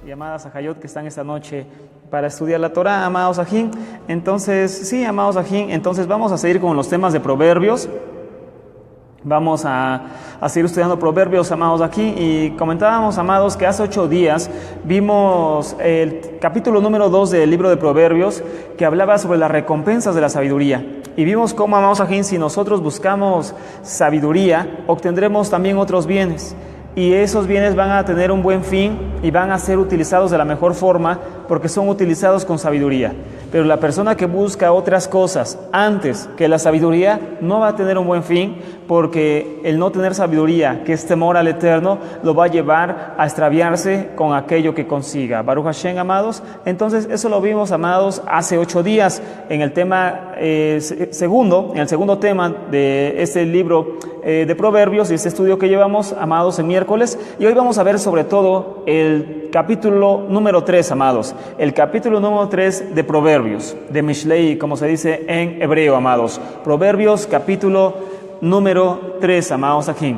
y amadas Ajayot que están esta noche para estudiar la Torah, amados Ajín. Entonces, sí, amados Ajín, entonces vamos a seguir con los temas de Proverbios. Vamos a seguir estudiando Proverbios, amados, aquí. Y comentábamos, amados, que hace 8 días vimos el capítulo número 2 del libro de Proverbios, que hablaba sobre las recompensas de la sabiduría. Y vimos cómo, amados, aquí, si nosotros buscamos sabiduría, obtendremos también otros bienes. Y esos bienes van a tener un buen fin y van a ser utilizados de la mejor forma porque son utilizados con sabiduría. Pero la persona que busca otras cosas antes que la sabiduría no va a tener un buen fin, porque el no tener sabiduría, que es temor al Eterno, lo va a llevar a extraviarse con aquello que consiga. Baruch Hashem, amados. Entonces eso lo vimos, amados, hace 8 días en el tema en el segundo tema de este libro de Proverbios y este estudio que llevamos, amados, en miércoles. Y hoy vamos a ver sobre todo el capítulo número 3, amados. El capítulo número 3 de Proverbios, de Mishlei, como se dice en hebreo, amados. Proverbios, capítulo número 3, amados aquí.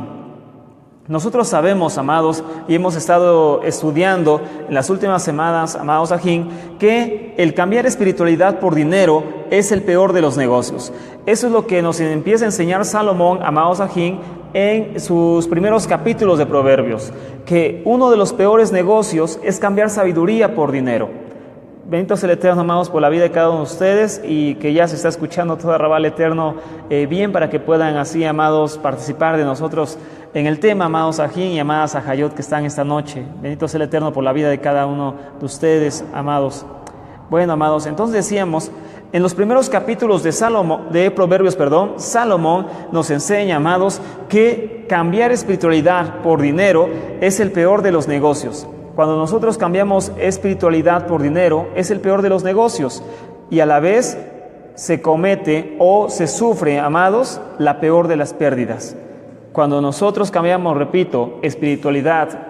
Nosotros sabemos, amados, y hemos estado estudiando en las últimas semanas, amados Ajín, que el cambiar espiritualidad por dinero es el peor de los negocios. Eso es lo que nos empieza a enseñar Salomón, amados Ajín, en sus primeros capítulos de Proverbios, que uno de los peores negocios es cambiar sabiduría por dinero. Bendito sea el Eterno, amados, por la vida de cada uno de ustedes, y que ya se está escuchando todo Rabal Eterno bien, para que puedan así, amados, participar de nosotros en el tema, amados Ajín y amadas Ajayot que están esta noche. Bendito sea el Eterno por la vida de cada uno de ustedes, amados. Bueno, amados, entonces decíamos, en los primeros capítulos de Proverbios, Salomón nos enseña, amados, que cambiar espiritualidad por dinero es el peor de los negocios. Cuando nosotros cambiamos espiritualidad por dinero, es el peor de los negocios, y a la vez se comete o se sufre, amados, la peor de las pérdidas. Cuando nosotros cambiamos, repito, espiritualidad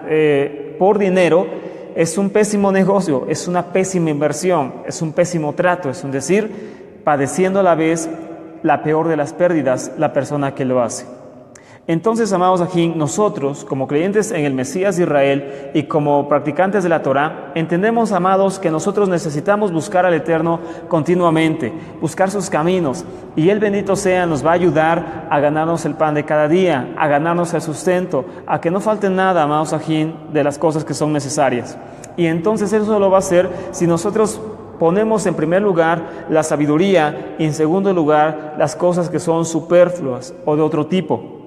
por dinero, es un pésimo negocio, es una pésima inversión, es un pésimo trato, es un decir, padeciendo a la vez la peor de las pérdidas la persona que lo hace. Entonces, amados Ajín, nosotros, como creyentes en el Mesías de Israel y como practicantes de la Torah, entendemos, amados, que nosotros necesitamos buscar al Eterno continuamente, buscar sus caminos, y Él, bendito sea, nos va a ayudar a ganarnos el pan de cada día, a ganarnos el sustento, a que no falte nada, amados Ajín, de las cosas que son necesarias. Y entonces eso lo va a hacer si nosotros ponemos en primer lugar la sabiduría y en segundo lugar las cosas que son superfluas o de otro tipo.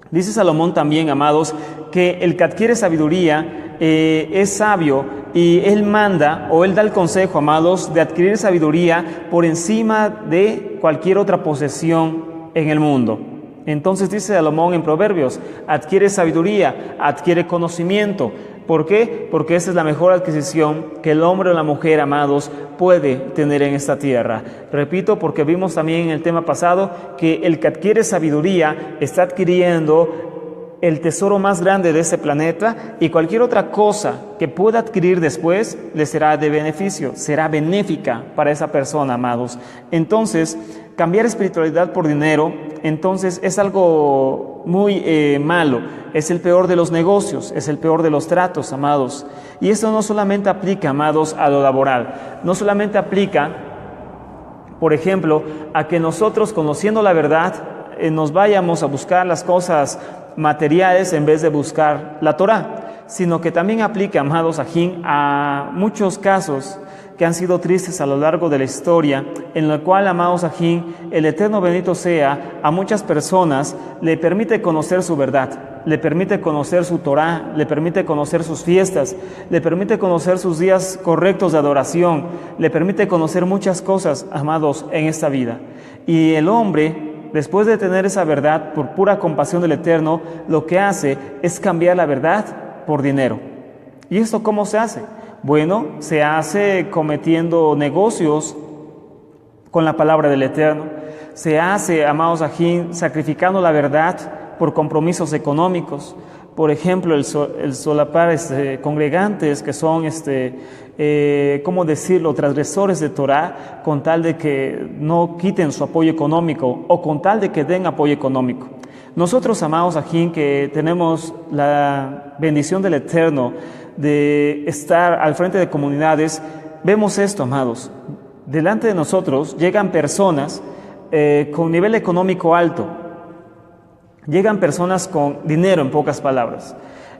Dice Salomón también, amados, que el que adquiere sabiduría es sabio, y él manda o él da el consejo, amados, de adquirir sabiduría por encima de cualquier otra posesión en el mundo. Entonces dice Salomón en Proverbios, adquiere sabiduría, adquiere conocimiento. ¿Por qué? Porque esa es la mejor adquisición que el hombre o la mujer, amados, puede tener en esta tierra. Repito, porque vimos también en el tema pasado que el que adquiere sabiduría está adquiriendo el tesoro más grande de este planeta, y cualquier otra cosa que pueda adquirir después le será de beneficio, será benéfica para esa persona, amados. Entonces, cambiar espiritualidad por dinero, entonces es algo muy malo, es el peor de los negocios, es el peor de los tratos, amados. Y esto no solamente aplica, amados, a lo laboral, no solamente aplica, por ejemplo, a que nosotros, conociendo la verdad, nos vayamos a buscar las cosas materiales en vez de buscar la Torah, sino que también aplica, amados Ajín, a muchos casos que han sido tristes a lo largo de la historia, en la cual, amados Ajín, el Eterno bendito sea, a muchas personas le permite conocer su verdad, le permite conocer su Torah, le permite conocer sus fiestas, le permite conocer sus días correctos de adoración, le permite conocer muchas cosas, amados, en esta vida. Y el hombre, después de tener esa verdad, por pura compasión del Eterno, lo que hace es cambiar la verdad por dinero. ¿Y esto cómo se hace? Bueno, se hace cometiendo negocios con la palabra del Eterno. Se hace, amados Ajín, sacrificando la verdad por compromisos económicos. Por ejemplo, el solapar congregantes que son, ¿cómo decirlo?, transgresores de Torah, con tal de que no quiten su apoyo económico o con tal de que den apoyo económico. Nosotros, amados Ajín, que tenemos la bendición del Eterno de estar al frente de comunidades, vemos esto, amados. Delante de nosotros llegan personas con nivel económico alto, llegan personas con dinero, en pocas palabras.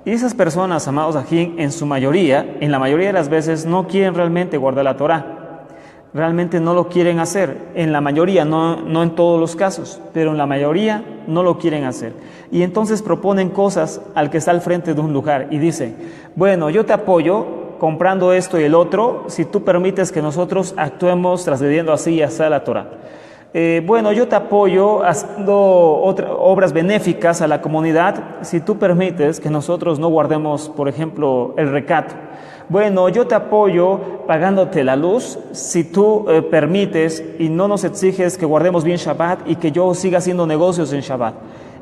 Y esas personas, amados aquí, en su mayoría, en la mayoría de las veces, no quieren realmente guardar la Torá. Realmente no lo quieren hacer. En la mayoría, no en todos los casos, pero en la mayoría no lo quieren hacer. Y entonces proponen cosas al que está al frente de un lugar y dicen, bueno, yo te apoyo comprando esto y el otro, si tú permites que nosotros actuemos transgrediendo así hasta la Torá. Bueno, yo te apoyo haciendo obras benéficas a la comunidad si tú permites que nosotros no guardemos, por ejemplo, el recato. Bueno, yo te apoyo pagándote la luz si tú permites y no nos exiges que guardemos bien Shabbat y que yo siga haciendo negocios en Shabbat.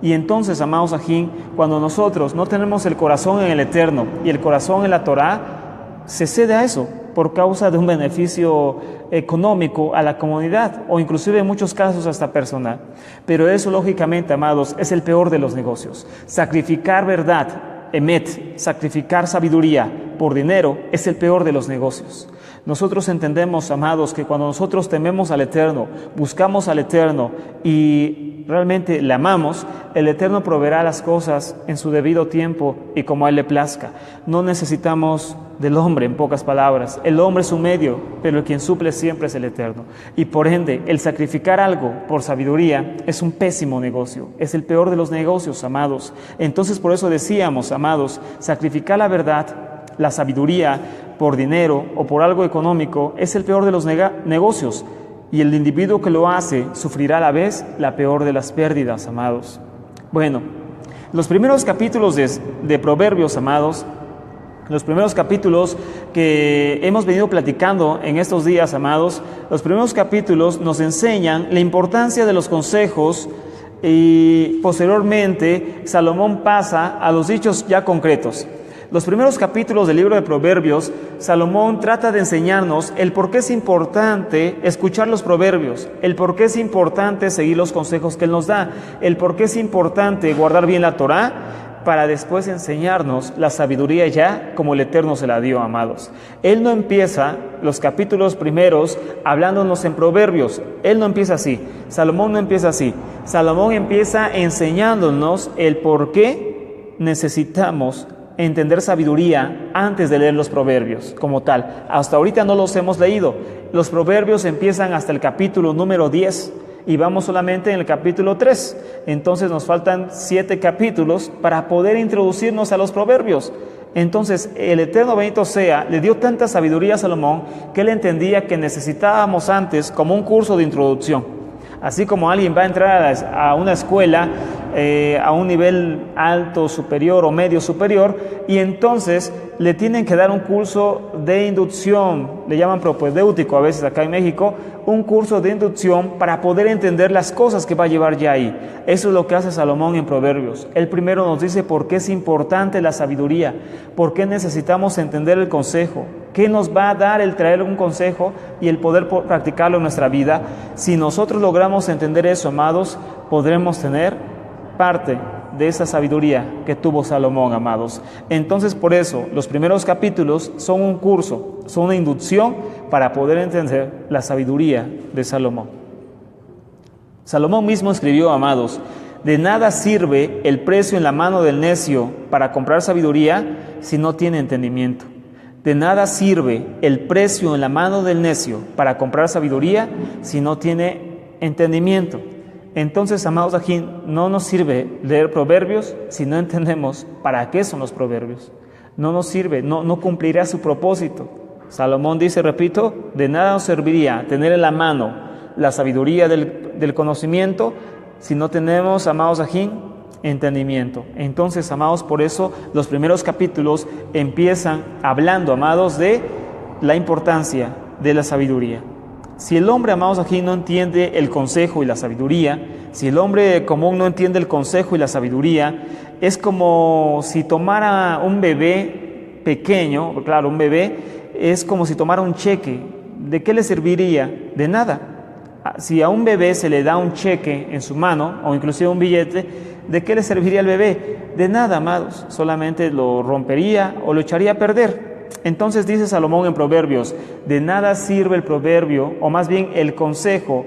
Y entonces, amados ajín, cuando nosotros no tenemos el corazón en el Eterno y el corazón en la Torá, se cede a eso por causa de un beneficio económico a la comunidad o inclusive en muchos casos hasta personal. Pero eso, lógicamente, amados, es el peor de los negocios. Sacrificar verdad, emet, sacrificar sabiduría por dinero es el peor de los negocios. Nosotros entendemos, amados, que cuando nosotros tememos al Eterno, buscamos al Eterno y realmente le amamos, el Eterno proveerá las cosas en su debido tiempo y como a Él le plazca. No necesitamos del hombre, en pocas palabras. El hombre es un medio, pero el quien suple siempre es el Eterno. Y por ende, el sacrificar algo por sabiduría es un pésimo negocio. Es el peor de los negocios, amados. Entonces, por eso decíamos, amados, sacrificar la verdad, la sabiduría por dinero o por algo económico es el peor de los negocios. Y el individuo que lo hace sufrirá a la vez la peor de las pérdidas, amados. Bueno, los primeros capítulos de Proverbios, amados, los primeros capítulos que hemos venido platicando en estos días, amados, los primeros capítulos nos enseñan la importancia de los consejos y posteriormente Salomón pasa a los dichos ya concretos. Los primeros capítulos del libro de Proverbios, Salomón trata de enseñarnos el por qué es importante escuchar los proverbios, el por qué es importante seguir los consejos que él nos da, el por qué es importante guardar bien la Torá, para después enseñarnos la sabiduría ya como el Eterno se la dio, amados. Él no empieza los capítulos primeros hablándonos en proverbios, él no empieza así, Salomón no empieza así, Salomón empieza enseñándonos el por qué necesitamos entender sabiduría antes de leer los proverbios como tal. Hasta ahorita no los hemos leído. Los proverbios empiezan hasta el capítulo número 10 y vamos solamente en el capítulo 3. Entonces nos faltan 7 capítulos para poder introducirnos a los proverbios. Entonces el Eterno bendito sea, le dio tanta sabiduría a Salomón que él entendía que necesitábamos antes como un curso de introducción. Así como alguien va a entrar a una escuela a un nivel alto, superior o medio superior, y entonces le tienen que dar un curso de inducción, le llaman propedéutico a veces acá en México, un curso de inducción para poder entender las cosas que va a llevar ya ahí. Eso es lo que hace Salomón en Proverbios. Él primero nos dice por qué es importante la sabiduría, por qué necesitamos entender el consejo, qué nos va a dar el traer un consejo y el poder practicarlo en nuestra vida. Si nosotros logramos entender eso, amados, podremos tener parte de esa sabiduría que tuvo Salomón, amados. Entonces, por eso, los primeros capítulos son un curso, son una inducción para poder entender la sabiduría de Salomón. Salomón mismo escribió, amados, de nada sirve el precio en la mano del necio para comprar sabiduría si no tiene entendimiento. De nada sirve el precio en la mano del necio para comprar sabiduría si no tiene entendimiento. Entonces, amados, aquí no nos sirve leer proverbios si no entendemos para qué son los proverbios. No nos sirve, no cumplirá su propósito. Salomón dice, repito, de nada nos serviría tener en la mano la sabiduría del conocimiento si no tenemos, amados, aquí entendimiento. Entonces, amados, por eso los primeros capítulos empiezan hablando, amados, de la importancia de la sabiduría. Si el hombre, amados, aquí no entiende el consejo y la sabiduría, si el hombre común no entiende el consejo y la sabiduría, es como si tomara un bebé pequeño, claro, un bebé es como si tomara un cheque. ¿De qué le serviría? De nada. Si a un bebé se le da un cheque en su mano, o inclusive un billete, ¿de qué le serviría al bebé? De nada, amados, solamente lo rompería o lo echaría a perder. Entonces dice Salomón en Proverbios, de nada sirve el proverbio, o más bien el consejo,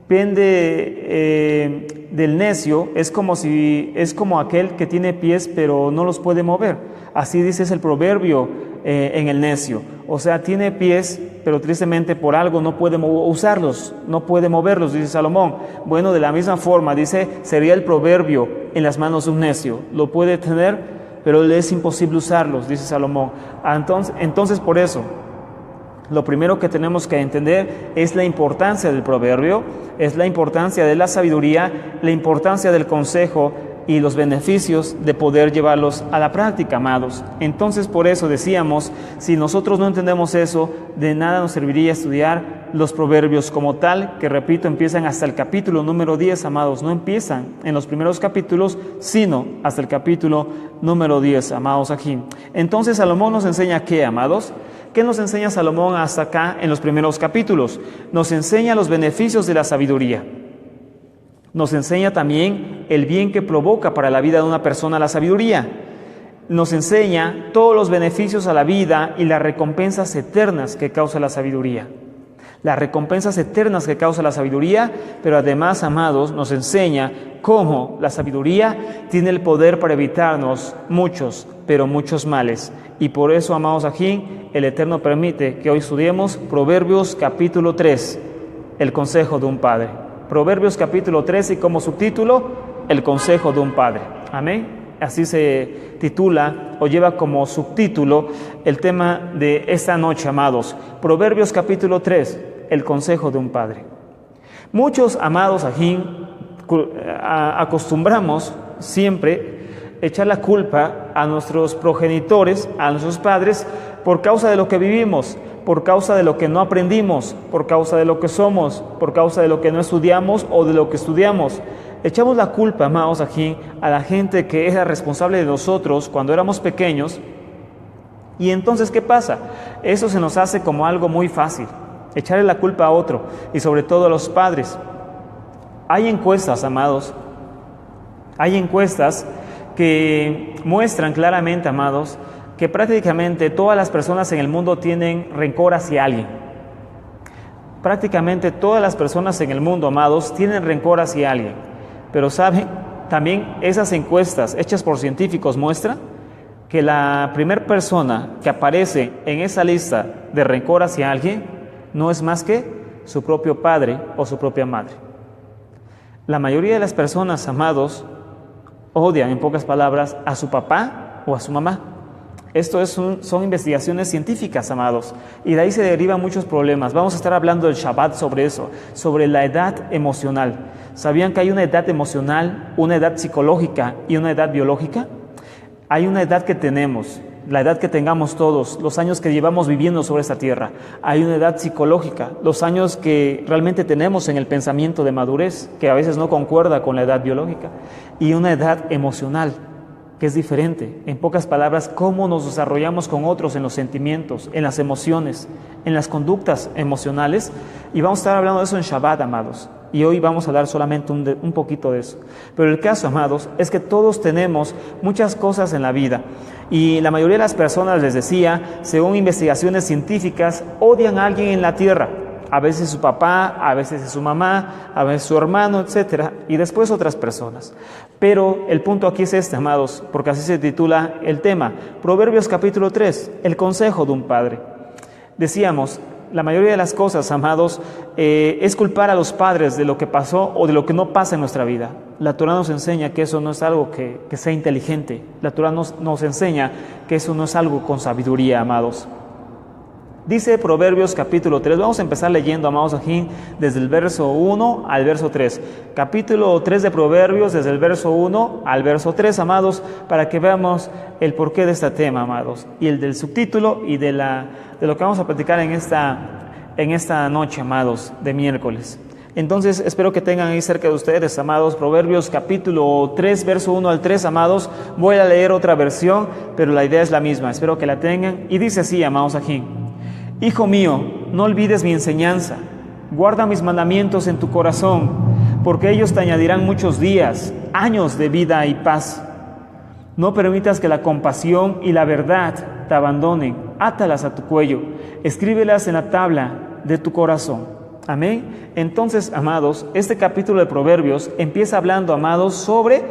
pende del necio, es como aquel que tiene pies pero no los puede mover. Así dice es el proverbio en el necio. O sea, tiene pies, pero tristemente por algo no puede usarlos, no puede moverlos, dice Salomón. Bueno, de la misma forma, dice, sería el proverbio en las manos de un necio. Lo puede tener, pero le es imposible usarlos, dice Salomón. Entonces por eso, lo primero que tenemos que entender es la importancia del proverbio, es la importancia de la sabiduría, la importancia del consejo y los beneficios de poder llevarlos a la práctica, amados. Entonces, por eso decíamos, si nosotros no entendemos eso, de nada nos serviría estudiar los proverbios como tal, que repito, empiezan hasta el capítulo número 10, amados. No empiezan en los primeros capítulos, sino hasta el capítulo número 10, amados aquí. Entonces, Salomón nos enseña ¿qué, amados? ¿Qué nos enseña Salomón hasta acá en los primeros capítulos? Nos enseña los beneficios de la sabiduría. Nos enseña también el bien que provoca para la vida de una persona la sabiduría. Nos enseña todos los beneficios a la vida y las recompensas eternas que causa la sabiduría. Las recompensas eternas que causa la sabiduría, pero además, amados, nos enseña cómo la sabiduría tiene el poder para evitarnos muchos, pero muchos males. Y por eso, amados aquí, el Eterno permite que hoy estudiemos Proverbios capítulo 3, el consejo de un padre. Proverbios capítulo 13 y como subtítulo, el consejo de un padre. Amén. Así se titula o lleva como subtítulo el tema de esta noche, amados. Proverbios capítulo 3, el consejo de un padre. Muchos, amados aquí, acostumbramos siempre echar la culpa a nuestros progenitores, a nuestros padres, por causa de lo que vivimos, por causa de lo que no aprendimos, por causa de lo que somos, por causa de lo que no estudiamos o de lo que estudiamos. Echamos la culpa, amados, aquí a la gente que era responsable de nosotros cuando éramos pequeños. Y entonces, ¿qué pasa? Eso se nos hace como algo muy fácil, echarle la culpa a otro y sobre todo a los padres. Hay encuestas, amados, hay encuestas que muestran claramente, amados, que prácticamente todas las personas en el mundo tienen rencor hacia alguien. Prácticamente todas las personas en el mundo, amados, tienen rencor hacia alguien. Pero ¿saben? También esas encuestas hechas por científicos muestran que la primera persona que aparece en esa lista de rencor hacia alguien no es más que su propio padre o su propia madre. La mayoría de las personas, amados, odian, en pocas palabras, a su papá o a su mamá. Esto son investigaciones científicas, amados, y de ahí se derivan muchos problemas. Vamos a estar hablando del Shabbat sobre eso, sobre la edad emocional. ¿Sabían que hay una edad emocional, una edad psicológica y una edad biológica? Hay una edad que tenemos, la edad que tengamos todos, los años que llevamos viviendo sobre esta tierra. Hay una edad psicológica, los años que realmente tenemos en el pensamiento de madurez, que a veces no concuerda con la edad biológica, y una edad emocional, que es diferente. En pocas palabras, cómo nos desarrollamos con otros en los sentimientos, en las emociones, en las conductas emocionales. Y vamos a estar hablando de eso en Shabbat, amados. Y hoy vamos a hablar solamente un poquito de eso. Pero el caso, amados, es que todos tenemos muchas cosas en la vida. Y la mayoría de las personas, les decía, según investigaciones científicas, odian a alguien en la tierra. A veces su papá, a veces su mamá, a veces su hermano, etcétera, y después otras personas. Pero el punto aquí es este, amados, porque así se titula el tema. Proverbios capítulo 3, el consejo de un padre. Decíamos, la mayoría de las cosas, amados, es culpar a los padres de lo que pasó o de lo que no pasa en nuestra vida. La Torah nos enseña que eso no es algo que sea inteligente. La Torah nos enseña que eso no es algo con sabiduría, amados. Dice Proverbios capítulo 3, vamos a empezar leyendo, amados aquí, desde el verso 1 al verso 3. Capítulo 3 de Proverbios, desde el verso 1 al verso 3, amados, para que veamos el porqué de este tema, amados, y el del subtítulo y de lo que vamos a platicar en esta noche, amados, de miércoles. Entonces, espero que tengan ahí cerca de ustedes, amados, Proverbios capítulo 3, verso 1 al 3, amados. Voy a leer otra versión, pero la idea es la misma, espero que la tengan. Y dice así, amados aquí: Hijo mío, no olvides mi enseñanza, guarda mis mandamientos en tu corazón, porque ellos te añadirán muchos días, años de vida y paz. No permitas que la compasión y la verdad te abandonen. Átalas a tu cuello, escríbelas en la tabla de tu corazón. Amén. Entonces, amados, este capítulo de Proverbios empieza hablando, amados, sobre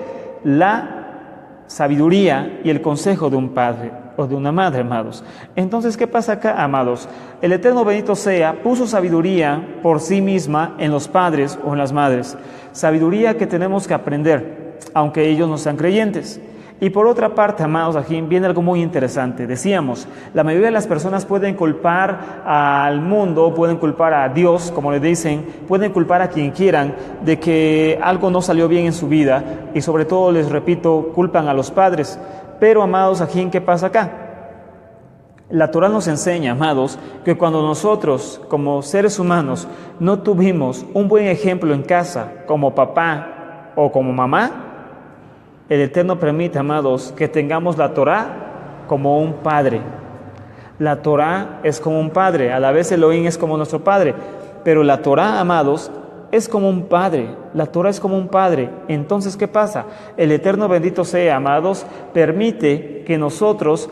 la sabiduría y el consejo de un padre o de una madre, amados. Entonces, ¿qué pasa acá, amados? El Eterno bendito sea, puso sabiduría por sí misma en los padres o en las madres. Sabiduría que tenemos que aprender, aunque ellos no sean creyentes. Y por otra parte, amados, aquí viene algo muy interesante. Decíamos, la mayoría de las personas pueden culpar al mundo, pueden culpar a Dios, como le dicen, pueden culpar a quien quieran de que algo no salió bien en su vida y sobre todo, les repito, culpan a los padres. Pero, amados, aquí, ¿qué pasa acá? La Torah nos enseña, amados, que cuando nosotros, como seres humanos, no tuvimos un buen ejemplo en casa, como papá o como mamá, el Eterno permite, amados, que tengamos la Torah como un padre. La Torah es como un padre, a la vez Elohim es como nuestro padre, pero la Torah, amados, es como un padre. La Torah es como un padre. Entonces, ¿qué pasa? El Eterno bendito sea, amados, permite que nosotros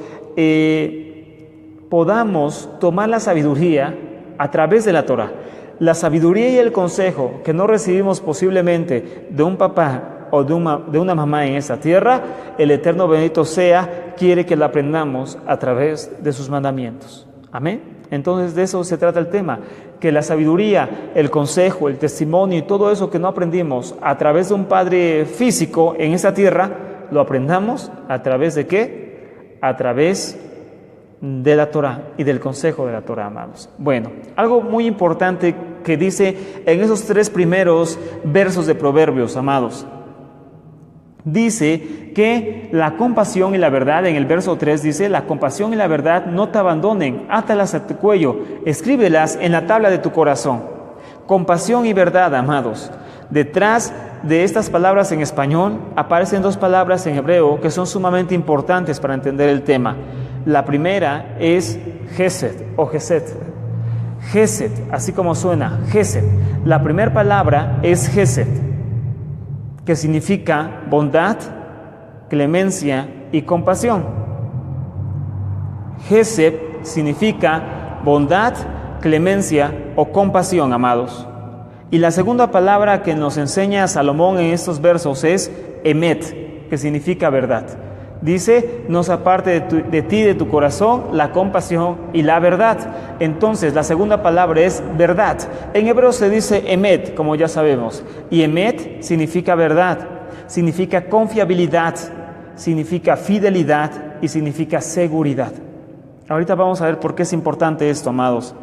podamos tomar la sabiduría a través de la Torah. La sabiduría y el consejo que no recibimos posiblemente de un papá o de una mamá en esta tierra, el Eterno bendito sea, quiere que la aprendamos a través de sus mandamientos. Amén. Entonces de eso se trata el tema, que la sabiduría, el consejo, el testimonio y todo eso que no aprendimos a través de un padre físico en esta tierra, lo aprendamos a través de ¿qué? A través de la Torah y del consejo de la Torah, amados. Bueno, algo muy importante que dice en esos 3 primeros versos de Proverbios, amados. Dice que la compasión y la verdad, en el verso 3 dice, la compasión y la verdad no te abandonen, átalas a tu cuello, escríbelas en la tabla de tu corazón. Compasión y verdad, amados. Detrás de estas palabras en español aparecen 2 palabras en hebreo que son sumamente importantes para entender el tema. La primera es Gesed o Gesed. Gesed, así como suena, Gesed. La primera palabra es Gesed, que significa bondad, clemencia y compasión. Gesed significa bondad, clemencia o compasión, amados. Y la segunda palabra que nos enseña Salomón en estos versos es Emet, que significa verdad. Dice, no se aparte de ti, de tu corazón, la compasión y la verdad. Entonces, la segunda palabra es verdad. En hebreo se dice emet, como ya sabemos. Y emet significa verdad, significa confiabilidad, significa fidelidad y significa seguridad. Ahorita vamos a ver por qué es importante esto, amados.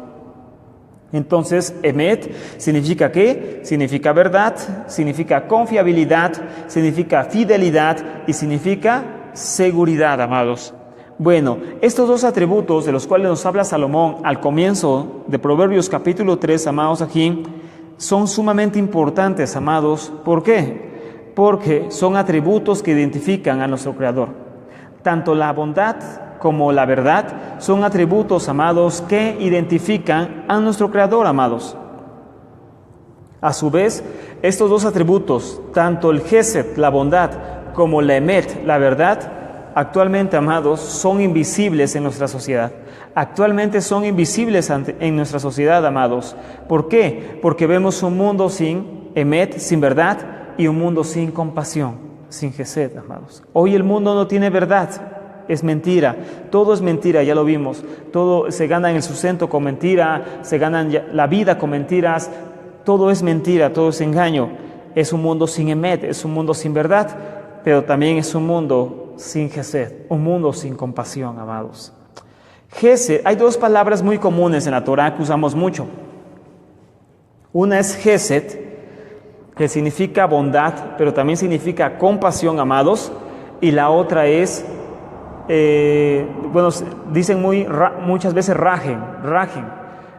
Entonces, emet significa ¿qué? Significa verdad, significa confiabilidad, significa fidelidad y significa seguridad, amados. Bueno, estos 2 atributos de los cuales nos habla Salomón al comienzo de Proverbios capítulo 3, amados, aquí, son sumamente importantes, amados. ¿Por qué? Porque son atributos que identifican a nuestro Creador. Tanto la bondad como la verdad son atributos, amados, que identifican a nuestro Creador, amados. A su vez, estos 2 atributos, tanto el Gesed, la bondad, como la Emet, la verdad, actualmente, amados, son invisibles en nuestra sociedad. Actualmente son invisibles en nuestra sociedad, amados. ¿Por qué? Porque vemos un mundo sin Emet, sin verdad, y un mundo sin compasión, sin Gesed, amados. Hoy el mundo no tiene verdad, es mentira, todo es mentira, ya lo vimos. Todo se gana en el sustento con mentira, se gana la vida con mentiras, todo es mentira, todo es engaño. Es un mundo sin Emet, es un mundo sin verdad, pero también es un mundo sin Gesed, un mundo sin compasión, amados. Gesed, hay 2 palabras muy comunes en la Torah que usamos mucho. Una es Gesed, que significa bondad, pero también significa compasión, amados. Y la otra es, dicen muchas veces rajen,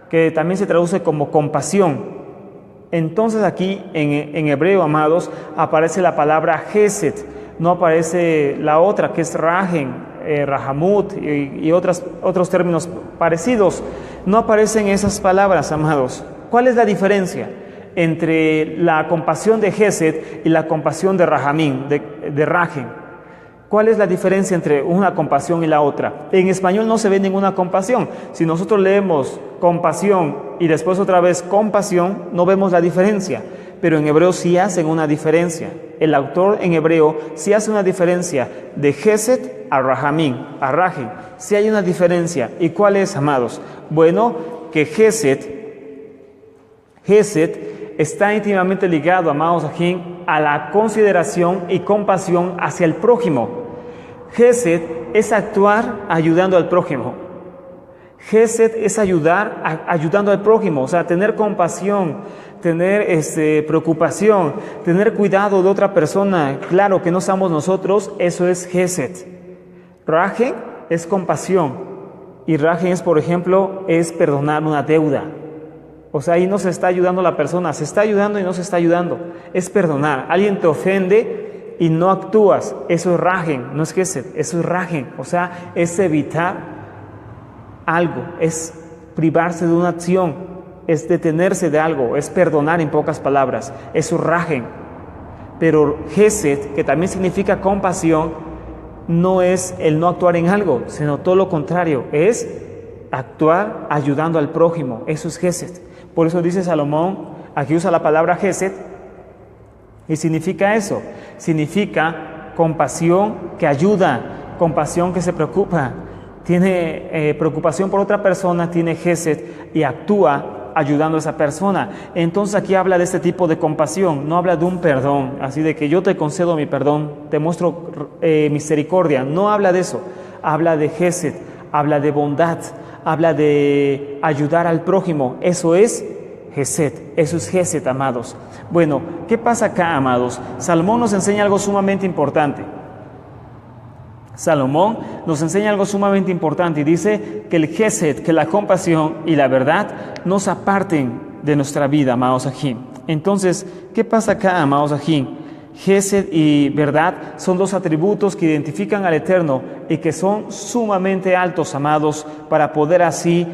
que también se traduce como compasión. Entonces aquí en hebreo, amados, aparece la palabra Gesed, no aparece la otra que es rajen, rahamut y otros términos parecidos. No aparecen esas palabras, amados. ¿Cuál es la diferencia? entre la compasión de Gesed y la compasión de Rahamín, de Rajem. ¿Cuál es la diferencia entre una compasión y la otra? En español no se ve ninguna compasión. Si nosotros leemos compasión y después otra vez compasión, no vemos la diferencia. Pero en hebreo sí hacen una diferencia. El autor en hebreo sí hace una diferencia de Gesed a Rahamín, a Rajem. Sí hay una diferencia. ¿Y cuál es, amados? Bueno, que Gesed está íntimamente ligado, amados Sahim, a la consideración y compasión hacia el prójimo. Gesed es actuar ayudando al prójimo. Gesed es ayudar ayudando al prójimo, o sea, tener compasión, tener preocupación, tener cuidado de otra persona. Claro que no somos nosotros, eso es Gesed. Rajem es compasión y Rajem es, por ejemplo, es perdonar una deuda. O sea, ahí no se está ayudando a la persona, se está ayudando y no se está ayudando. Es perdonar. Alguien te ofende y no actúas. Eso es Rajem, no es Gesed, eso es Rajem. O sea, es evitar algo, es privarse de una acción, es detenerse de algo, es perdonar en pocas palabras. Eso es Rajem. Pero Gesed, que también significa compasión, no es el no actuar en algo, sino todo lo contrario, es actuar ayudando al prójimo. Eso es Gesed. Por eso dice Salomón, aquí usa la palabra Gesed, y significa eso, significa compasión que ayuda, compasión que se preocupa, tiene preocupación por otra persona, tiene Gesed y actúa ayudando a esa persona. Entonces aquí habla de este tipo de compasión, no habla de un perdón, así de que yo te concedo mi perdón, te muestro misericordia, no habla de eso, habla de Gesed, habla de bondad, habla de ayudar al prójimo. Eso es Gesed, eso es Gesed, amados. Bueno, ¿qué pasa acá, amados? Salomón nos enseña algo sumamente importante. Salomón nos enseña algo sumamente importante y dice que el Gesed, que la compasión y la verdad nos aparten de nuestra vida, amados Sahim. Entonces, ¿qué pasa acá, amados Sahim? Gesed y verdad son dos atributos que identifican al Eterno y que son sumamente altos, amados, para poder así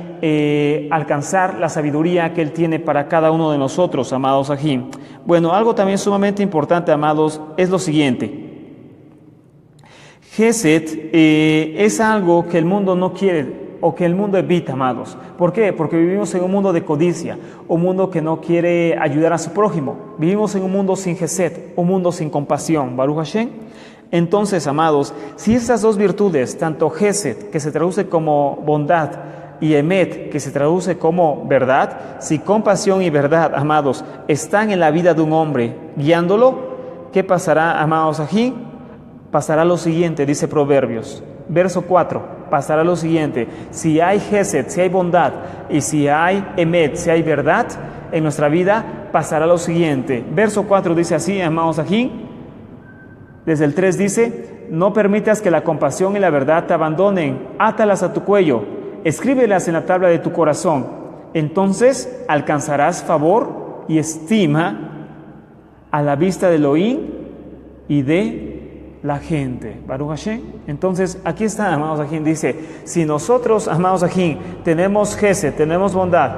alcanzar la sabiduría que Él tiene para cada uno de nosotros, amados Sahim. Bueno, algo también sumamente importante, amados, es lo siguiente. Gesed es algo que el mundo no quiere o que el mundo evita, amados. ¿Por qué? Porque vivimos en un mundo de codicia, un mundo que no quiere ayudar a su prójimo. Vivimos en un mundo sin Gesed, un mundo sin compasión. Baruch Hashem. Entonces, amados, si esas dos virtudes, tanto Gesed, que se traduce como bondad, y Emet, que se traduce como verdad, si compasión y verdad, amados, están en la vida de un hombre guiándolo, ¿qué pasará, amados, aquí? Pasará lo siguiente, dice Proverbios, verso 4, pasará lo siguiente: si hay Gesed, si hay bondad, y si hay Emet, si hay verdad en nuestra vida, pasará lo siguiente. Verso 4 dice así, amados, aquí, desde el 3 dice: no permitas que la compasión y la verdad te abandonen, átalas a tu cuello, escríbelas en la tabla de tu corazón, entonces alcanzarás favor y estima a la vista de Elohim y de la gente. Baruch Hashem. Entonces aquí está, amados Sahim, dice: si nosotros, amados Sahim, tenemos Gesed, tenemos bondad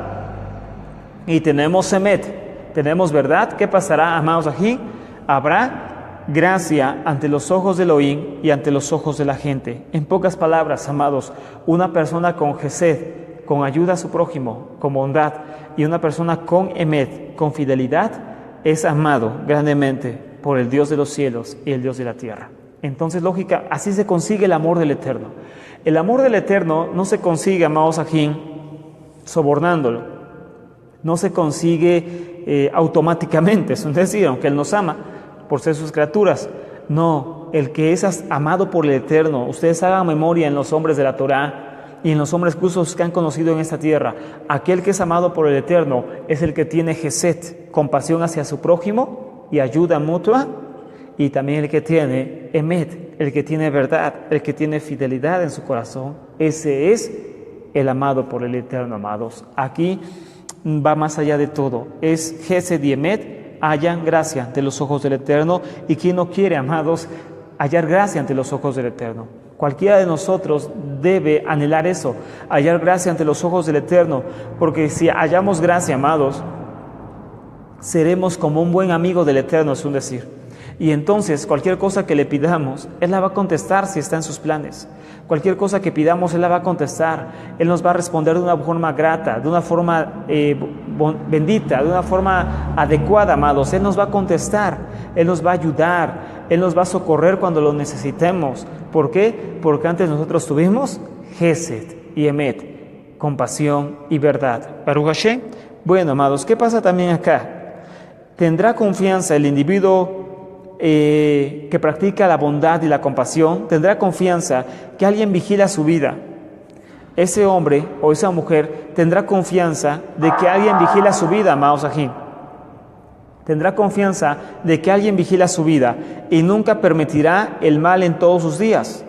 y tenemos Emet, tenemos verdad, ¿qué pasará, amados Sahim? Habrá gracia ante los ojos de Elohim y ante los ojos de la gente. En pocas palabras, amados, una persona con Gesed, con ayuda a su prójimo, con bondad, y una persona con Emet, con fidelidad, es amado grandemente por el Dios de los cielos y el Dios de la tierra. Entonces, lógica, así se consigue el amor del Eterno. El amor del Eterno no se consigue, amados Sahim, sobornándolo. No se consigue automáticamente, es decir, aunque Él nos ama por ser sus criaturas. No, el que es amado por el Eterno, ustedes hagan memoria en los hombres de la Torá y en los hombres justos que han conocido en esta tierra. Aquel que es amado por el Eterno es el que tiene Gesed, compasión hacia su prójimo y ayuda mutua, y también el que tiene Emet, el que tiene verdad, el que tiene fidelidad en su corazón. Ese es el amado por el Eterno, amados. Aquí va más allá de todo. Es Gesed y Emet, hallan gracia ante los ojos del Eterno, y quien no quiere, amados, hallar gracia ante los ojos del Eterno. Cualquiera de nosotros debe anhelar eso, hallar gracia ante los ojos del Eterno, porque si hallamos gracia, amados, seremos como un buen amigo del Eterno, es un decir. Y entonces cualquier cosa que le pidamos, Él la va a contestar si está en sus planes. Cualquier cosa que pidamos, Él la va a contestar. Él nos va a responder de una forma grata, de una forma bendita, de una forma adecuada, amados. Él nos va a contestar, Él nos va a ayudar, Él nos va a socorrer cuando lo necesitemos. ¿Por qué? Porque antes nosotros tuvimos Gesed y Emet, compasión y verdad. Baruch Hashem. Bueno, amados, ¿qué pasa también acá? ¿Tendrá confianza el individuo que practica la bondad y la compasión? ¿Tendrá confianza que alguien vigila su vida? Ese hombre o esa mujer tendrá confianza de que alguien vigila su vida, amados ajín. Tendrá confianza de que alguien vigila su vida y nunca permitirá el mal en todos sus días.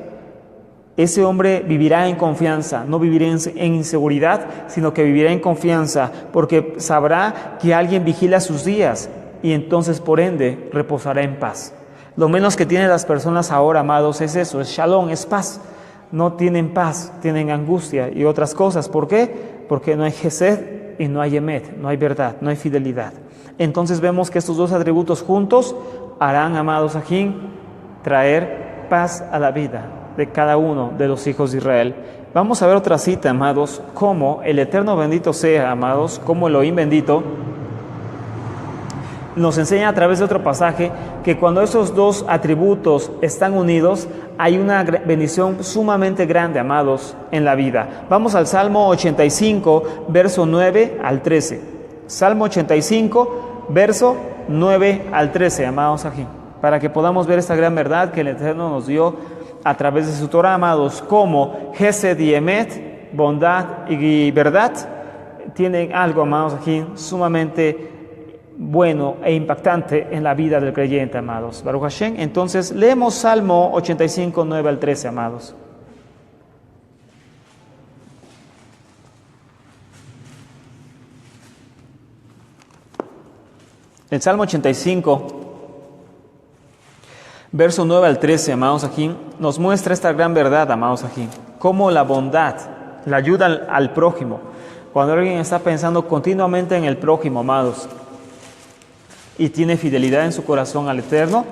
Ese hombre vivirá en confianza, no vivirá en inseguridad, sino que vivirá en confianza, porque sabrá que alguien vigila sus días y entonces por ende reposará en paz. Lo menos que tienen las personas ahora, amados, es eso, es shalom, es paz. No tienen paz, tienen angustia y otras cosas. ¿Por qué? Porque no hay gesed y no hay emet, no hay verdad, no hay fidelidad. Entonces vemos que estos dos atributos juntos harán, amados ajín, traer paz a la vida de cada uno de los hijos de Israel. Vamos a ver otra cita, amados, como el Eterno bendito sea, amados, como Elohim bendito nos enseña a través de otro pasaje que cuando esos dos atributos están unidos, hay una bendición sumamente grande, amados, en la vida. Vamos al Salmo 85, verso 9 al 13. Salmo 85, verso 9 al 13, amados aquí, para que podamos ver esta gran verdad que el Eterno nos dio a través de su Torah, amados, como Gesed y Emet, bondad y verdad, tienen algo, amados aquí, sumamente bueno e impactante en la vida del creyente, amados. Baruch Hashem. Entonces leemos Salmo 85, 9 al 13, amados. El Salmo 85, verso 9 al 13, amados aquí, nos muestra esta gran verdad, amados aquí, cómo la bondad, la ayuda al prójimo, cuando alguien está pensando continuamente en el prójimo, amados, y tiene fidelidad en su corazón al Eterno,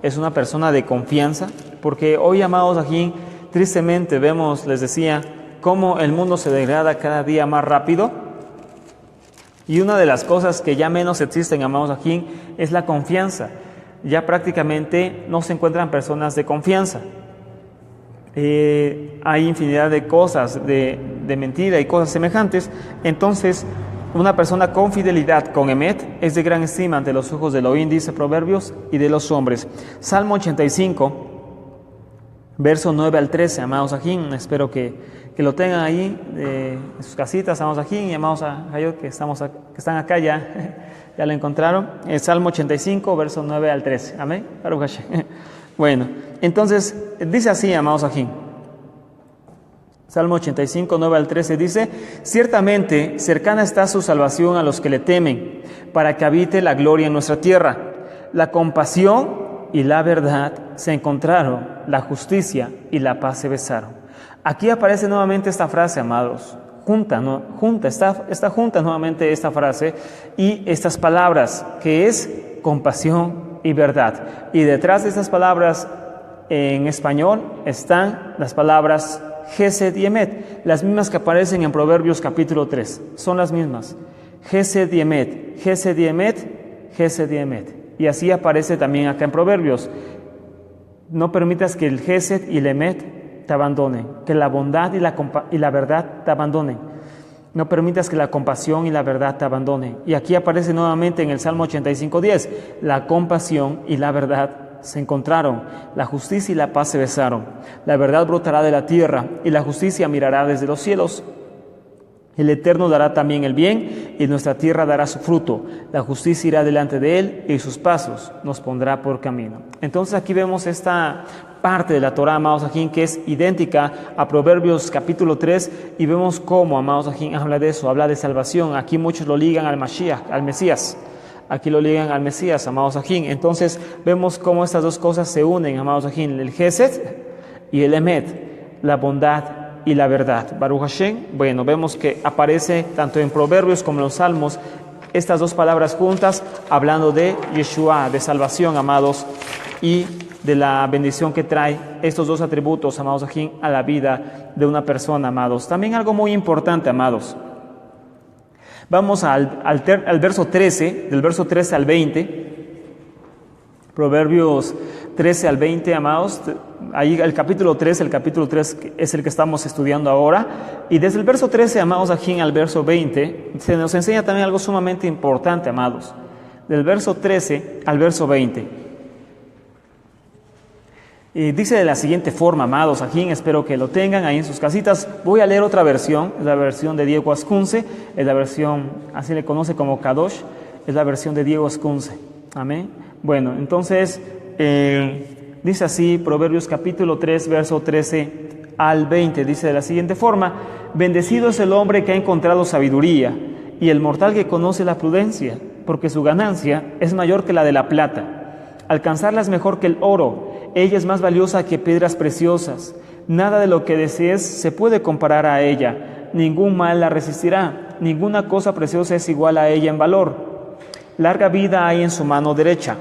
es una persona de confianza, porque hoy, amados aquí, tristemente vemos, les decía, cómo el mundo se degrada cada día más rápido, y una de las cosas que ya menos existen, amados aquí, es la confianza. Ya prácticamente no se encuentran personas de confianza. Hay infinidad de cosas, de mentira y cosas semejantes. Entonces, una persona con fidelidad, con emet, es de gran estima ante los ojos de Elohim, dice Proverbios, y de los hombres. Salmo 85, verso 9 al 13, amados aquí, espero que lo tengan ahí en sus casitas, amados aquí, y amados a Hayot, que están acá ya, ya lo encontraron. El Salmo 85, verso 9 al 13, amén. Baruch Hashem. Bueno, entonces dice así, amados aquí. Salmo 85, 9 al 13 dice: ciertamente cercana está su salvación a los que le temen, para que habite la gloria en nuestra tierra. La compasión y la verdad se encontraron, la justicia y la paz se besaron. Aquí aparece nuevamente esta frase, amados. Está junta nuevamente esta frase y estas palabras, que es compasión y verdad. Y detrás de estas palabras en español están las palabras Gesed y Emet, las mismas que aparecen en Proverbios capítulo 3, son las mismas. Gesed y Emet, Gesed y Emet, Gesed y Emet. Y así aparece también acá en Proverbios. No permitas que el Gesed y el Emet te abandonen, que la bondad y la verdad te abandonen. No permitas que la compasión y la verdad te abandonen. Y aquí aparece nuevamente en el Salmo 85:10, la compasión y la verdad se encontraron, la justicia y la paz se besaron. La verdad brotará de la tierra y la justicia mirará desde los cielos. El Eterno dará también el bien y nuestra tierra dará su fruto. La justicia irá delante de él y sus pasos nos pondrá por camino. Entonces aquí vemos esta parte de la Torah, amados aquí, que es idéntica a Proverbios capítulo 3, y vemos cómo, amados aquí, habla de eso, habla de salvación. Aquí muchos lo ligan al Mashiach, al Mesías. Aquí lo ligan al Mesías, amados ajín. Entonces vemos cómo estas dos cosas se unen, amados ajín, el Gesed y el Emet, la bondad y la verdad. Baruch Hashem. Bueno, vemos que aparece tanto en Proverbios como en los Salmos Estas dos palabras juntas, hablando de Yeshua, de salvación, amados, y de la bendición que trae estos dos atributos, amados, aquí a la vida de una persona, amados. También algo muy importante, amados. Vamos al verso 13, del verso 13 al 20. Proverbios 13 al 20, amados. Ahí el capítulo 3 es el que estamos estudiando ahora. Y desde el verso 13, amados, aquí al verso 20, se nos enseña también algo sumamente importante, amados. Del verso 13 al verso 20. Y dice de la siguiente forma, amados, aquí espero que lo tengan ahí en sus casitas. Voy a leer otra versión, es la versión de Diego Ascunce, es la versión, así le conoce como Kadosh, es la versión de Diego Ascunce. Amén. Bueno, entonces, dice así, Proverbios capítulo 3, verso 13 al 20, dice de la siguiente forma: bendecido es el hombre que ha encontrado sabiduría, y el mortal que conoce la prudencia, porque su ganancia es mayor que la de la plata. Alcanzarla es mejor que el oro, ella es más valiosa que piedras preciosas. Nada de lo que desees se puede comparar a ella, ningún mal la resistirá, ninguna cosa preciosa es igual a ella en valor. Larga vida hay en su mano derecha,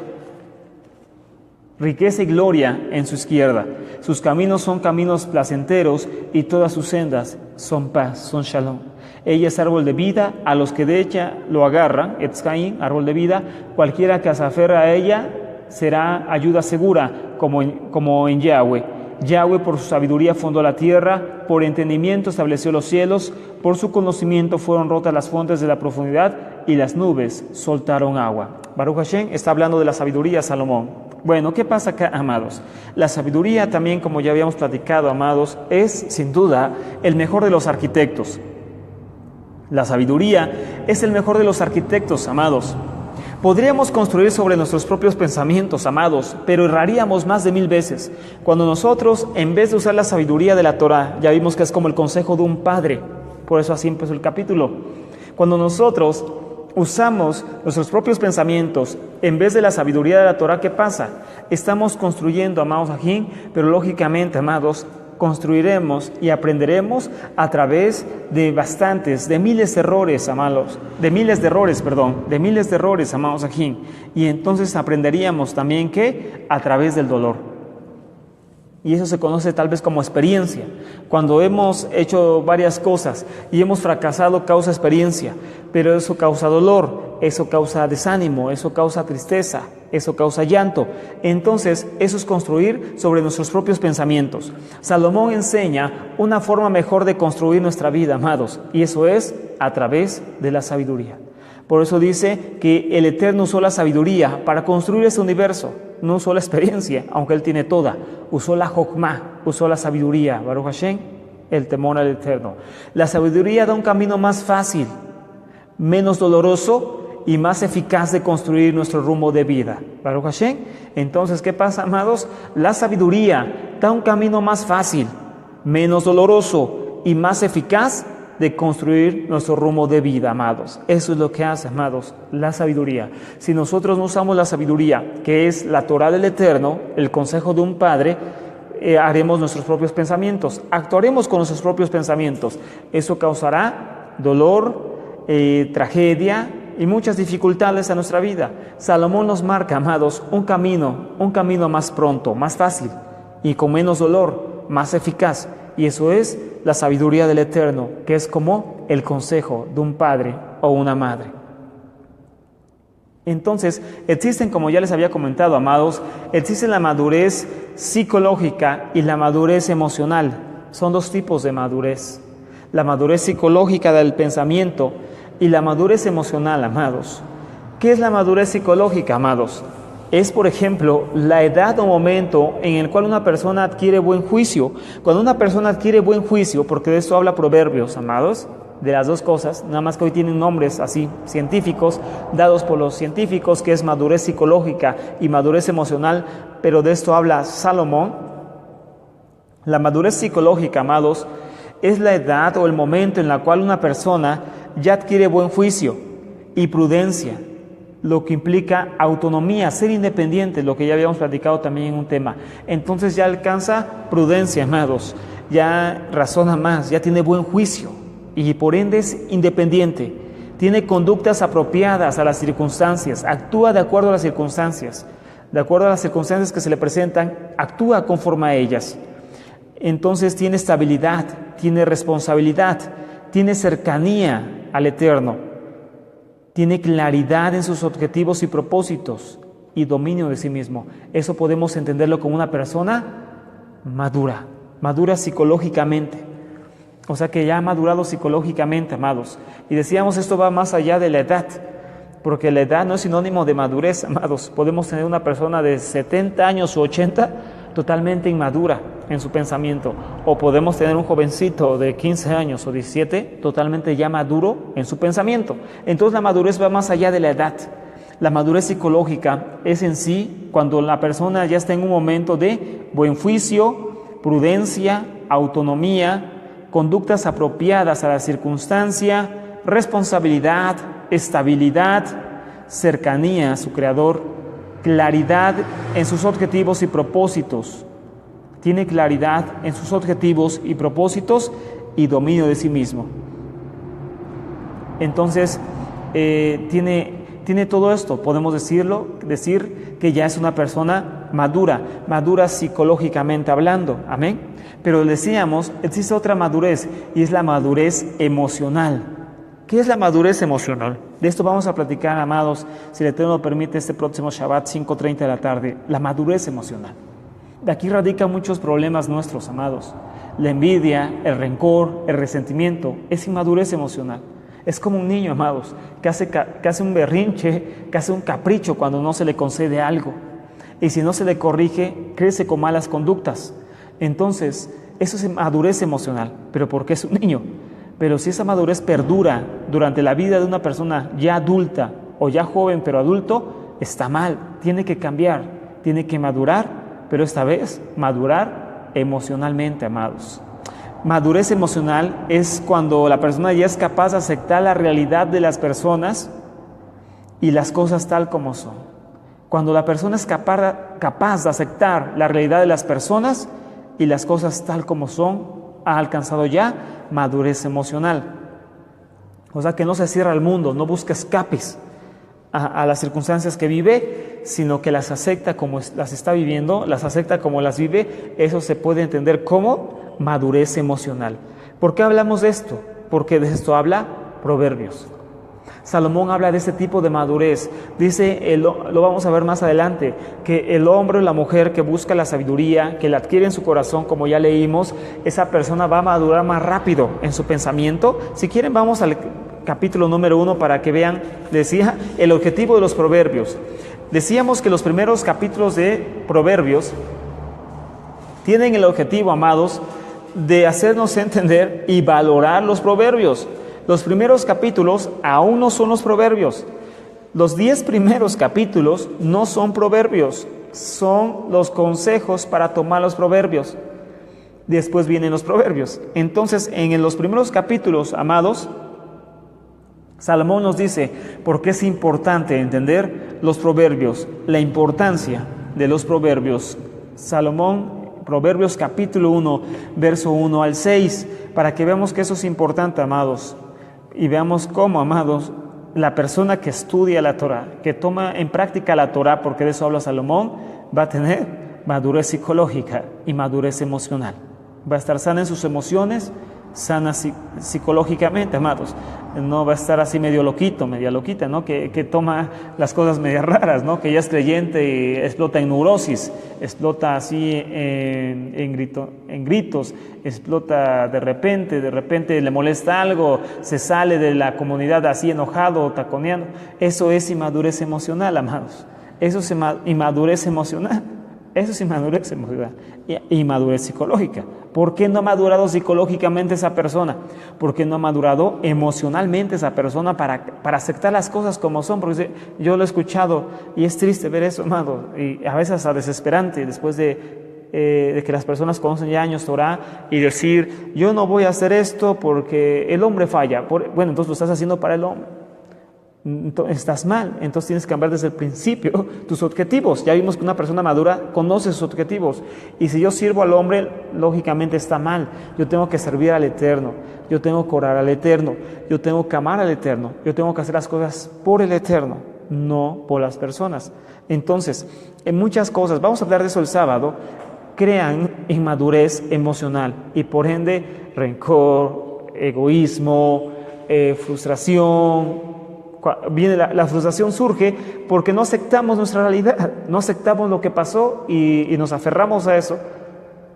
riqueza y gloria en su izquierda. Sus caminos son caminos placenteros y todas sus sendas son paz, son shalom. Ella es árbol de vida a los que de ella lo agarran, Etzcaín, árbol de vida. Cualquiera que se aferra a ella será ayuda segura, como en Yahweh. Yahweh por su sabiduría fundó la tierra, por entendimiento estableció los cielos, por su conocimiento fueron rotas las fuentes de la profundidad y las nubes soltaron agua. Baruch Hashem está hablando de la sabiduría, Salomón. Bueno, ¿qué pasa acá, amados? La sabiduría también, como ya habíamos platicado, amados, es sin duda el mejor de los arquitectos. La sabiduría es el mejor de los arquitectos, amados. Podríamos construir sobre nuestros propios pensamientos, amados, pero erraríamos más de 1000 veces. Cuando nosotros, en vez de usar la sabiduría de la Torah, ya vimos que es como el consejo de un padre, por eso así empezó el capítulo. Cuando nosotros usamos nuestros propios pensamientos en vez de la sabiduría de la Torah, ¿qué pasa? Estamos construyendo, amados, aquí, pero lógicamente, amados, construiremos y aprenderemos a través de miles de errores, amados, de miles de errores, amados, aquí. Y entonces aprenderíamos también que a través del dolor. Y eso se conoce tal vez como experiencia. Cuando hemos hecho varias cosas y hemos fracasado, causa experiencia, pero eso causa dolor, eso causa desánimo, eso causa tristeza, eso causa llanto. Entonces, eso es construir sobre nuestros propios pensamientos. Salomón enseña una forma mejor de construir nuestra vida, amados, y eso es a través de la sabiduría. Por eso dice que el Eterno usó la sabiduría para construir este universo. No usó la experiencia, aunque Él tiene toda. Usó la Jokmah, usó la sabiduría. Baruch Hashem, el temor al Eterno. La sabiduría da un camino más fácil, menos doloroso y más eficaz de construir nuestro rumbo de vida. Baruch Hashem. Entonces, ¿qué pasa, amados? La sabiduría da un camino más fácil, menos doloroso y más eficaz de construir nuestro rumbo de vida, amados. Eso es lo que hace, amados, la sabiduría. Si nosotros no usamos la sabiduría, que es la Torah del Eterno, el consejo de un padre, haremos nuestros propios pensamientos, actuaremos con nuestros propios pensamientos. Eso causará dolor, tragedia y muchas dificultades a nuestra vida. Salomón nos marca, amados, un camino más pronto, más fácil y con menos dolor, más eficaz. Y eso es la sabiduría del Eterno, que es como el consejo de un padre o una madre. Entonces, existen, como ya les había comentado, amados, existe la madurez psicológica y la madurez emocional. Son dos tipos de madurez. La madurez psicológica del pensamiento y la madurez emocional, amados. ¿Qué es la madurez psicológica, amados? Es, por ejemplo, la edad o momento en el cual una persona adquiere buen juicio. Cuando una persona adquiere buen juicio, porque de esto habla Proverbios, amados, de las dos cosas, nada más que hoy tienen nombres así científicos, dados por los científicos, que es madurez psicológica y madurez emocional, pero de esto habla Salomón. La madurez psicológica, amados, es la edad o el momento en la cual una persona ya adquiere buen juicio y prudencia, lo que implica autonomía, ser independiente, lo que ya habíamos platicado también en un tema. Entonces ya alcanza prudencia, amados, ya razona más, ya tiene buen juicio y por ende es independiente. tiene conductas apropiadas a las circunstancias, actúa de acuerdo a las circunstancias, que se le presentan, actúa conforme a ellas. Entonces tiene estabilidad, tiene responsabilidad, tiene cercanía al Eterno, tiene claridad en sus objetivos y propósitos y dominio de sí mismo. Eso podemos entenderlo como una persona madura psicológicamente. O sea que ya ha madurado psicológicamente, amados. Y decíamos, esto va más allá de la edad, porque la edad no es sinónimo de madurez, amados. Podemos tener una persona de 70 años o 80 totalmente inmadura en su pensamiento, o podemos tener un jovencito de 15 años o 17 totalmente ya maduro en su pensamiento. Entonces la madurez va más allá de la edad. La madurez psicológica es en sí cuando la persona ya está en un momento de buen juicio, prudencia, autonomía, conductas apropiadas a la circunstancia, responsabilidad, estabilidad, cercanía a su Creador, claridad en sus objetivos y propósitos. Tiene claridad en sus objetivos y propósitos y dominio de sí mismo. Entonces, tiene todo esto, podemos decir que ya es una persona madura psicológicamente hablando, amén. Pero decíamos, existe otra madurez y es la madurez emocional. ¿Qué es la madurez emocional? De esto vamos a platicar, amados, si el Eterno lo permite, este próximo Shabbat, 5:30 de la tarde. La madurez emocional. De aquí radican muchos problemas nuestros, amados. La envidia, el rencor, el resentimiento, es inmadurez emocional. Es como un niño, amados, que hace un berrinche, que hace un capricho cuando no se le concede algo. Y si no se le corrige, crece con malas conductas. Entonces, eso es madurez emocional, pero porque es un niño. Pero si esa madurez perdura durante la vida de una persona ya adulta o ya joven pero adulto, está mal, tiene que cambiar, tiene que madurar, pero esta vez madurar emocionalmente, amados. Madurez emocional es cuando la persona ya es capaz de aceptar la realidad de las personas y las cosas tal como son. Cuando la persona es capaz de aceptar la realidad de las personas y las cosas tal como son, ha alcanzado ya madurez emocional. O sea que no se cierra al mundo, no busca escapes a las circunstancias que vive, sino que las acepta como las está viviendo, las acepta como las vive. Eso se puede entender como madurez emocional. ¿Por qué hablamos de esto? Porque de esto habla Proverbios. Salomón habla de este tipo de madurez. Dice, lo vamos a ver más adelante, que el hombre o la mujer que busca la sabiduría, que la adquiere en su corazón, como ya leímos, esa persona va a madurar más rápido en su pensamiento. Si quieren, vamos al capítulo número 1 para que vean, decía, el objetivo de los proverbios. Decíamos que los primeros capítulos de Proverbios tienen el objetivo, amados, de hacernos entender y valorar los proverbios. Los primeros capítulos aún no son los proverbios. Los 10 primeros capítulos no son proverbios, son los consejos para tomar los proverbios. Después vienen los proverbios. Entonces, en los primeros capítulos, amados, Salomón nos dice por qué es importante entender los proverbios, la importancia de los proverbios. Salomón, Proverbios capítulo 1, verso 1 al 6, para que veamos que eso es importante, amados. Y veamos cómo, amados, la persona que estudia la Torah, que toma en práctica la Torah, porque de eso habla Salomón, va a tener madurez psicológica y madurez emocional. Va a estar sana en sus emociones, sana psicológicamente, amados. No va a estar así medio loquito, media loquita, ¿no? Que toma las cosas medias raras, ¿no? Que ya es creyente y explota en neurosis, explota así en gritos, explota de repente le molesta algo, se sale de la comunidad así enojado, taconeando. Eso es inmadurez emocional, amados. Eso es inmadurez emocional. Eso es inmadurez emocional y inmadurez psicológica. ¿Por qué no ha madurado psicológicamente esa persona? ¿Por qué no ha madurado emocionalmente esa persona para aceptar las cosas como son? Porque yo lo he escuchado y es triste ver eso, amado, y a veces hasta desesperante después de que las personas conocen ya años Torah y decir, yo no voy a hacer esto porque el hombre falla. Bueno, entonces lo estás haciendo para el hombre. estás mal. Entonces tienes que cambiar desde el principio tus objetivos. Ya vimos que una persona madura conoce sus objetivos. Y si yo sirvo al hombre, lógicamente está mal. Yo tengo que servir al Eterno. Yo tengo que orar al Eterno. Yo tengo que amar al Eterno. Yo tengo que hacer las cosas por el Eterno, no por las personas. Entonces, en muchas cosas, vamos a hablar de eso el sábado, crean inmadurez emocional y por ende rencor, egoísmo, frustración. La frustración surge porque no aceptamos nuestra realidad, no aceptamos lo que pasó y nos aferramos a eso.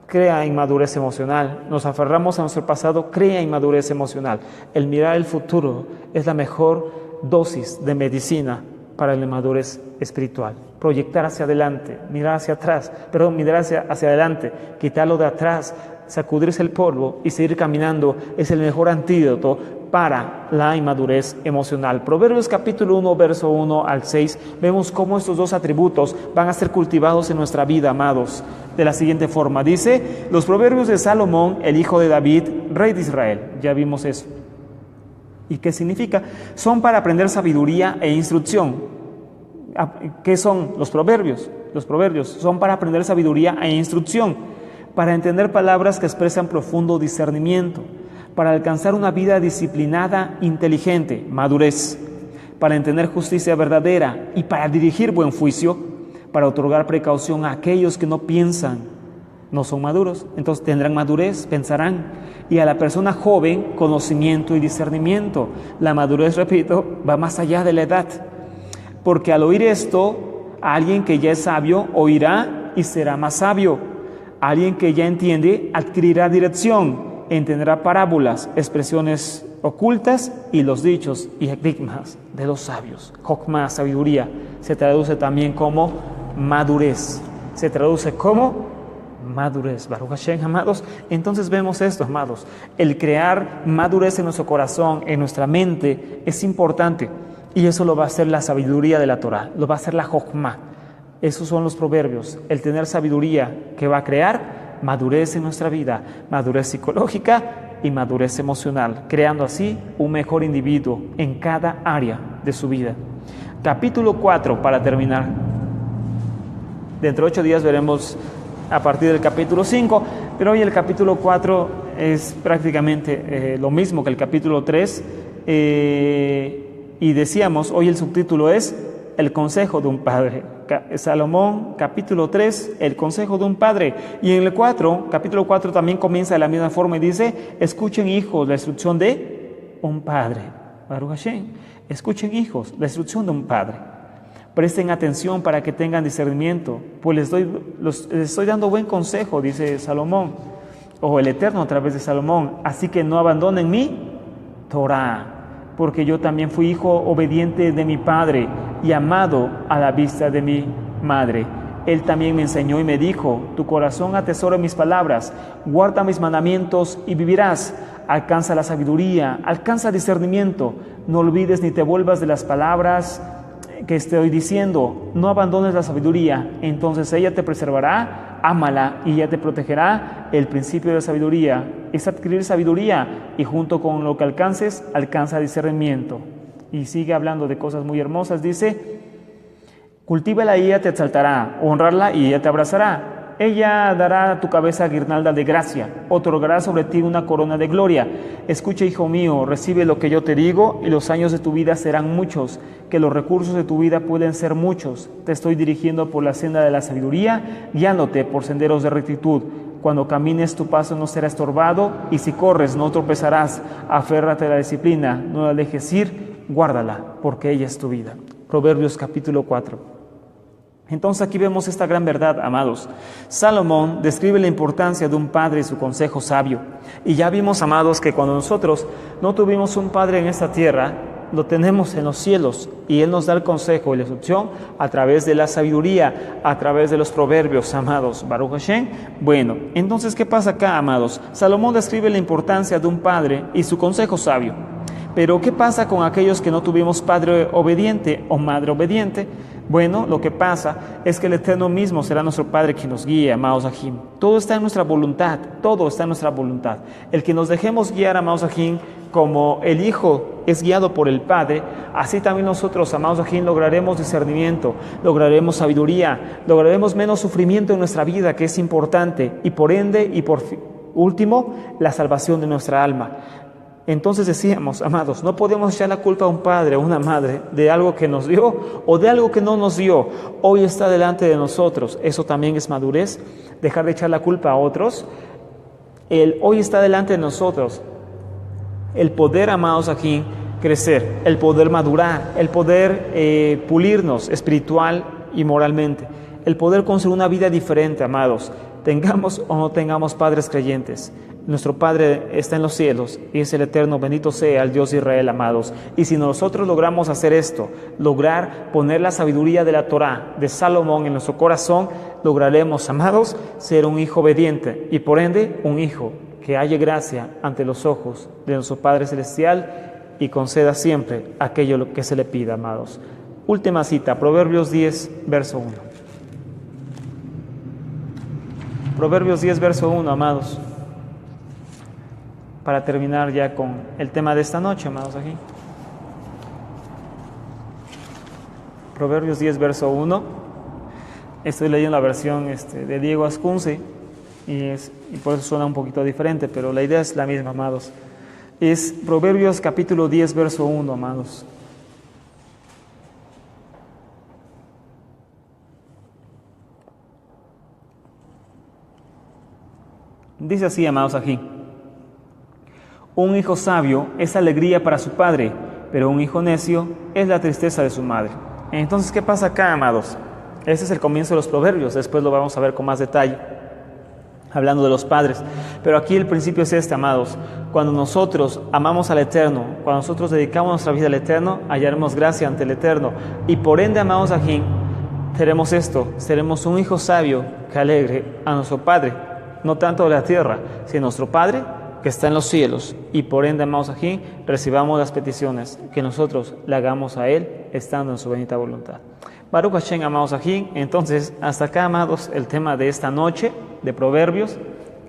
Crea inmadurez emocional. Nos aferramos a nuestro pasado, crea inmadurez emocional. El mirar el futuro es la mejor dosis de medicina para la inmadurez espiritual. Proyectar hacia adelante, mirar hacia atrás, mirar hacia adelante, quitarlo de atrás, sacudirse el polvo y seguir caminando es el mejor antídoto para la inmadurez emocional. Proverbios capítulo 1, verso 1 al 6, vemos cómo estos dos atributos van a ser cultivados en nuestra vida, amados, de la siguiente forma. Dice, los proverbios de Salomón, el hijo de David, rey de Israel. Ya vimos eso. ¿Y qué significa? Son para aprender sabiduría e instrucción. ¿Qué son los proverbios? Los proverbios son para aprender sabiduría e instrucción, para entender palabras que expresan profundo discernimiento, para alcanzar una vida disciplinada, inteligente, madurez, para entender justicia verdadera y para dirigir buen juicio, para otorgar precaución a aquellos que no piensan, no son maduros, entonces tendrán madurez, pensarán, y a la persona joven, conocimiento y discernimiento. La madurez, repito, va más allá de la edad, porque al oír esto, alguien que ya es sabio oirá y será más sabio. Alguien que ya entiende adquirirá dirección, entenderá parábolas, expresiones ocultas y los dichos y enigmas de los sabios. Jokma, sabiduría, se traduce también como madurez. Se traduce como madurez. Baruch Hashem, amados. Entonces vemos esto, amados. El crear madurez en nuestro corazón, en nuestra mente, es importante. Y eso lo va a hacer la sabiduría de la Torah, lo va a hacer la Jokma. Esos son los proverbios. El tener sabiduría que va a crear madurez en nuestra vida, madurez psicológica y madurez emocional, creando así un mejor individuo en cada área de su vida. Capítulo 4, para terminar. Dentro de 8 días veremos a partir del capítulo 5, pero hoy el capítulo 4 es prácticamente lo mismo que el capítulo 3. Y decíamos, hoy el subtítulo es El consejo de un padre. Salomón, capítulo 3, el consejo de un padre. Y en el capítulo 4 también comienza de la misma forma y dice, escuchen hijos la instrucción de un padre. Baruch Hashem, escuchen hijos la instrucción de un padre. Presten atención para que tengan discernimiento, pues les estoy dando buen consejo, dice Salomón, o el Eterno a través de Salomón. Así que no abandonen mi Torah, porque yo también fui hijo obediente de mi padre y amado a la vista de mi madre. Él también me enseñó y me dijo, tu corazón atesora mis palabras, guarda mis mandamientos y vivirás. Alcanza la sabiduría, alcanza discernimiento, no olvides ni te vuelvas de las palabras que estoy diciendo, no abandones la sabiduría, entonces ella te preservará, ámala y ella te protegerá. El principio de la sabiduría es adquirir sabiduría y junto con lo que alcances, alcanza discernimiento. Y sigue hablando de cosas muy hermosas, dice, cultívala y ella te exaltará, honrarla y ella te abrazará. Ella dará a tu cabeza guirnalda de gracia, otorgará sobre ti una corona de gloria. Escucha, hijo mío, recibe lo que yo te digo, y los años de tu vida serán muchos, que los recursos de tu vida pueden ser muchos. Te estoy dirigiendo por la senda de la sabiduría, guiándote por senderos de rectitud. Cuando camines, tu paso no será estorbado, y si corres, no tropezarás. Aférrate a la disciplina, no la dejes ir, guárdala, porque ella es tu vida. Proverbios capítulo 4. Entonces aquí vemos esta gran verdad, amados. Salomón describe la importancia de un padre y su consejo sabio. Y ya vimos, amados, que cuando nosotros no tuvimos un padre en esta tierra, lo tenemos en los cielos. Y Él nos da el consejo y la instrucción a través de la sabiduría, a través de los proverbios, amados. Baruch Hashem. Bueno, entonces, ¿qué pasa acá, amados? Salomón describe la importancia de un padre y su consejo sabio. Pero ¿qué pasa con aquellos que no tuvimos padre obediente o madre obediente? Bueno, lo que pasa es que el Eterno mismo será nuestro Padre quien nos guíe, amados Ajim. Todo está en nuestra voluntad, todo está en nuestra voluntad. El que nos dejemos guiar, amados Ajim, como el Hijo es guiado por el Padre, así también nosotros, amados Ajim, lograremos discernimiento, lograremos sabiduría, lograremos menos sufrimiento en nuestra vida, que es importante, y por ende, y por último, la salvación de nuestra alma. Entonces decíamos, amados, no podemos echar la culpa a un padre o una madre de algo que nos dio o de algo que no nos dio. Hoy está delante de nosotros. Eso también es madurez, dejar de echar la culpa a otros. Hoy está delante de nosotros el poder, amados, aquí crecer, el poder madurar, el poder pulirnos espiritual y moralmente, el poder construir una vida diferente, amados, tengamos o no tengamos padres creyentes. Nuestro Padre está en los cielos y es el Eterno, bendito sea el Dios de Israel, amados. Y si nosotros logramos hacer esto, lograr poner la sabiduría de la Torá de Salomón en nuestro corazón, lograremos, amados, ser un hijo obediente y por ende un hijo que halle gracia ante los ojos de nuestro Padre Celestial y conceda siempre aquello que se le pida, amados. Última cita, Proverbios 10, verso 1. Proverbios 10, verso 1, amados. Para terminar ya con el tema de esta noche, amados, aquí. Proverbios 10, verso 1. Estoy leyendo la versión de Diego Ascunce y por eso suena un poquito diferente, pero la idea es la misma, amados. Es Proverbios capítulo 10, verso 1, amados. Dice así, amados, aquí. Un hijo sabio es alegría para su padre, pero un hijo necio es la tristeza de su madre. Entonces, ¿qué pasa acá, amados? Este es el comienzo de los proverbios, después lo vamos a ver con más detalle, hablando de los padres. Pero aquí el principio es este, amados. Cuando nosotros amamos al Eterno, cuando nosotros dedicamos nuestra vida al Eterno, hallaremos gracia ante el Eterno. Y por ende, amados, aquí, seremos esto, seremos un hijo sabio que alegre a nuestro Padre, no tanto de la tierra, sino nuestro Padre que está en los cielos, y por ende, amados, aquí recibamos las peticiones que nosotros le hagamos a Él, estando en su bendita voluntad. Baruch Hashem, amados, aquí. Entonces, hasta acá, amados, el tema de esta noche de Proverbios,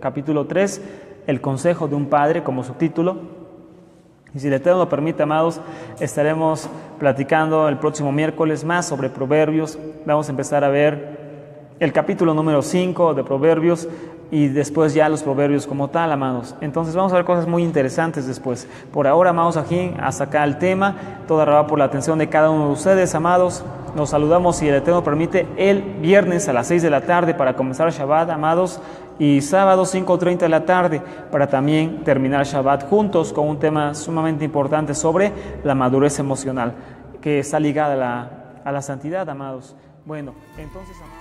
capítulo 3, el consejo de un padre como subtítulo. Y si el Eterno lo permite, amados, estaremos platicando el próximo miércoles más sobre Proverbios. Vamos a empezar a ver el capítulo número 5 de Proverbios, y después ya los proverbios como tal, amados. Entonces vamos a ver cosas muy interesantes después. Por ahora, amados, aquí, hasta acá el tema. Toda rabá por la atención de cada uno de ustedes, amados. Nos saludamos, si el Eterno permite, el viernes a las 6 de la tarde para comenzar Shabbat, amados, y sábado 5:30 de la tarde para también terminar Shabbat juntos con un tema sumamente importante sobre la madurez emocional, que está ligada a la santidad, amados. Bueno, entonces, amados,